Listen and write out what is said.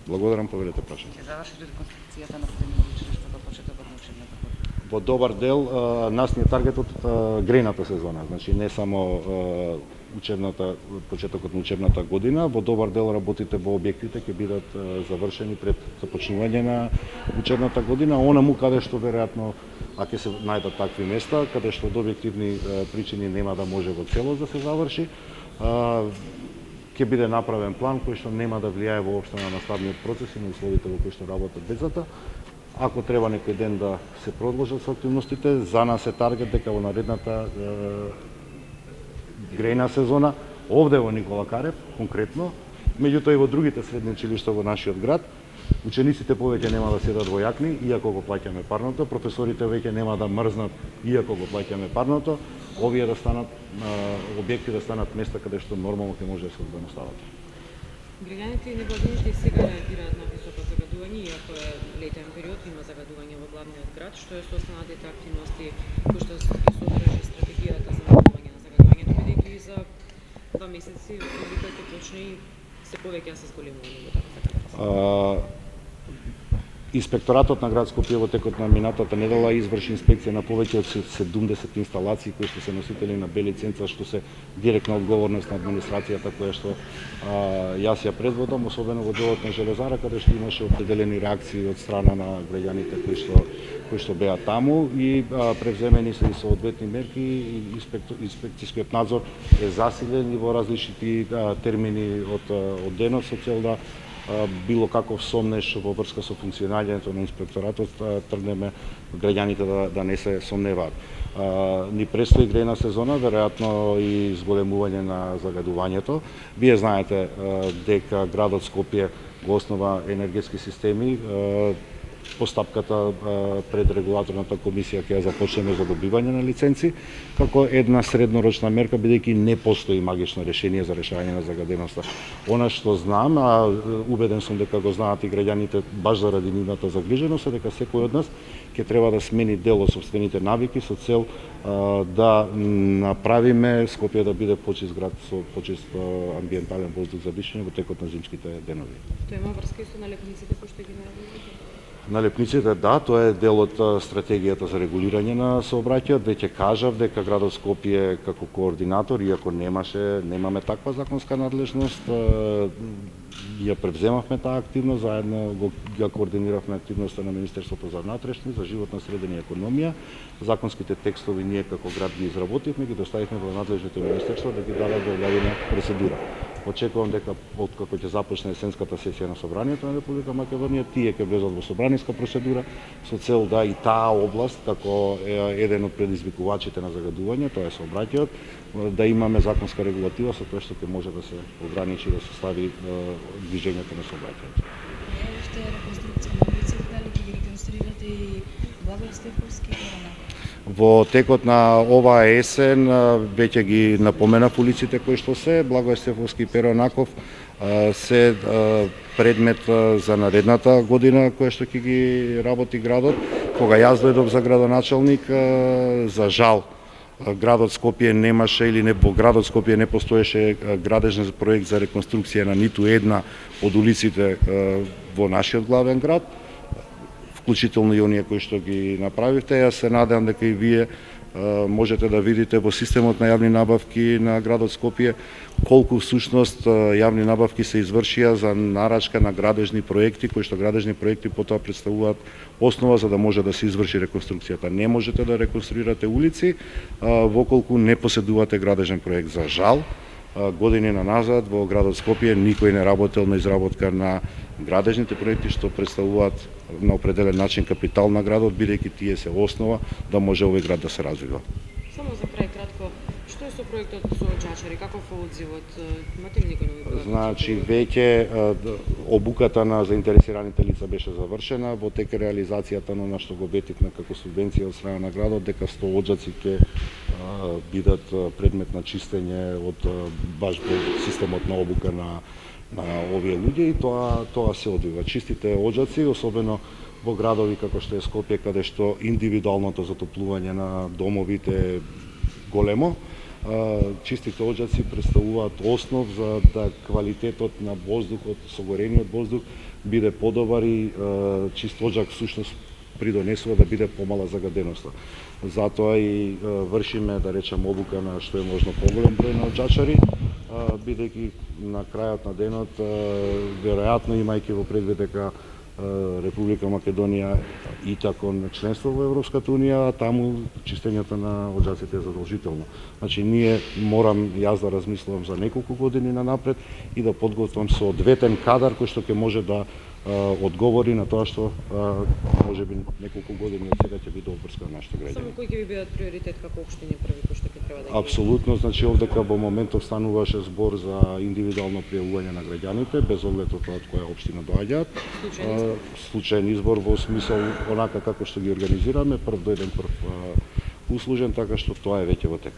Благодарам, поверете прашање. Ќе заврши реконструкцијата на средното училиште до почетокот на учебната година? Во добар дел, нас ни е таргетот грејната сезона, значи не само почетокот на учебната година, во добар дел работите во објектите ќе бидат завршени пред започнување на учебната година, онаму каде што веројатно ќе се најдат такви места, каде што од објективни причини нема да може во целост да се заврши, ќе биде направен план кој што нема да влијае воопшто на наставниот процес и на условите во кои што работат децата. Ако треба некој ден да се продолжат со активностите, за нас е таргет дека во наредната грејна сезона, овде во Никола Карев, конкретно, меѓутоа и во другите средни училишта во нашиот град, учениците повеќе нема да седат во јакни, иако го плаќаме парното, професорите веќе нема да мрзнат, иако го плаќаме парното, овие да станат објекти да станат места каде што нормално ќе може да се одбаностават. Граѓаните и невладините сега реагираат на високо загадување, иако е летен период, има загадување во главниот град, што е со останатите активности кои што се содржи стратегијата за намалување на загадувањето, бидејќи за 2 месеци публиката почне и се повеќе се зголемува неговата загадување. Инспекторатот на град Скопје во текот на минатата недела изврши инспекција на повеќе од 70 инсталации кои што се носители на Б лиценца, што се директна одговорност на администрацијата која што јас ја предводам, особено во делот на Железара, каде што имаше определени реакции од страна на граѓаните кои што беа таму и превземени се и соодветни мерки и инспекцијскиот надзор е засилен и во различити термини од денот со цел да било каков сомнеш во врска со функционирањето на инспекторатот тргнеме граѓаните да не се сомневаат. Ни престои грејна сезона, веројатно и зголемување на загадувањето. Вие знаете дека градот Скопје го основа енергетски системи, постапката пред регулаторната комисија ќе ја започнеме за добивање на лиценци, како една среднорочна мерка, бидејќи не постои магично решение за решавање на загаденоста. Она што знам, а убеден сум дека го знаат и граѓаните баш заради нивната загриженост, е дека секој од нас ќе треба да смени дел од собствените навики со цел да направиме Скопје да биде почист град со почист амбиентален воздух за дишење во текот на зимските денови. Тоа има врска и со налепниците кои што ги најавувате? Налепниците, да, тоа е дел од стратегијата за регулирање на сообраќајот. Веќе кажав дека градот Скопје како координатор, иако немаме таква законска надлежност, ја превземавме таа активност, заедно ја координиравме активноста на Министерството за внатрешни, за животна средина и економија. Законските текстови ние како град ги изработивме, ги доставивме во надлежните министерства да ги дадат во објавена процедура. Очекувам дека откако ќе започне есенската сесија на Собранието на Република Македонија, тие ќе влезат во собраниска процедура со цел да и таа област, како еден од предизвикувачите на загадување, тоа е сообраќајот, да имаме законска регулатива со тоа што ќе може да се ограничи, да се стави движењето на сообраќајот. Уште реконструкција на улиците, дали ќе ги реконструирате и Благој Стефовски и Во текот на оваа есен веќе ги напоменав улиците кои што се Благој Стефовски и Перо Наков се предмет за наредната година која што ќе ги работи градот. Кога јас дојдов за градоначалник, за жал градот Скопје немаше или не во градот Скопје не постоеше градежен проект за реконструкција на ниту една од улиците во нашиот главен град, вклучително и оние кои што ги направивте. Јас се надевам дека и вие можете да видите во системот на јавни набавки на градот Скопје колку всушност јавни набавки се извршија за нарачка на градежни проекти, кои што градежни проекти потоа представуваат основа за да може да се изврши реконструкцијата. Не можете да реконструирате улици воколку не поседувате градежен проект. За жал, години назад во градот Скопје никој не работел на изработка на градежните проекти што представуваат на определен начин капитал на градот, бидејќи тие се основа да може овој град да се развива. Само за крај кратко, што е со проектот со Чачари, каков е одзивот? Имате ли некој нови? Значи веќе обуката на заинтересираните лица беше завршена, во тек е реализацијата на што го ветивме како субвенција од страна на градот, дека 100 оджаци ќе бидат предмет на чистење од баш во системот на обука на овие луѓе и тоа се одвива. Чистите оджаци, особено во градови како што е Скопје, каде што индивидуалното затоплување на домовите е големо, чистите оджаци представуваат основ за да квалитетот на воздухот, согорениот воздух биде подобар и чист оджак всушност придонесува да биде помала загаденоста. Затоа и вршиме, да речем, обука на што е можно поголем број на оджачари, бидејќи на крајот на денот, веројатно имајќи во предвид дека Република Македонија и такон членство во Европската унија, а таму чистењето на оджаците е задолжително. Значи ние морам јас да размислувам за неколку години нанапред и да подготвам соодветен кадар кој што ќе може да одговори на тоа што можеби неколку години од сега ќе биде обврска на нашите граѓани. Само кои ќе ви бидат приоритет како општини први кои што ќе треба да ги... Апсолутно, значи овдека во моментов стануваше збор за индивидуално пријавување на граѓаните, без оглед од тоа од која општина доаѓаат. Случаен избор во смисол онака како што ги организираме, прв дојден прв услужен, така што тоа е веќе во тек.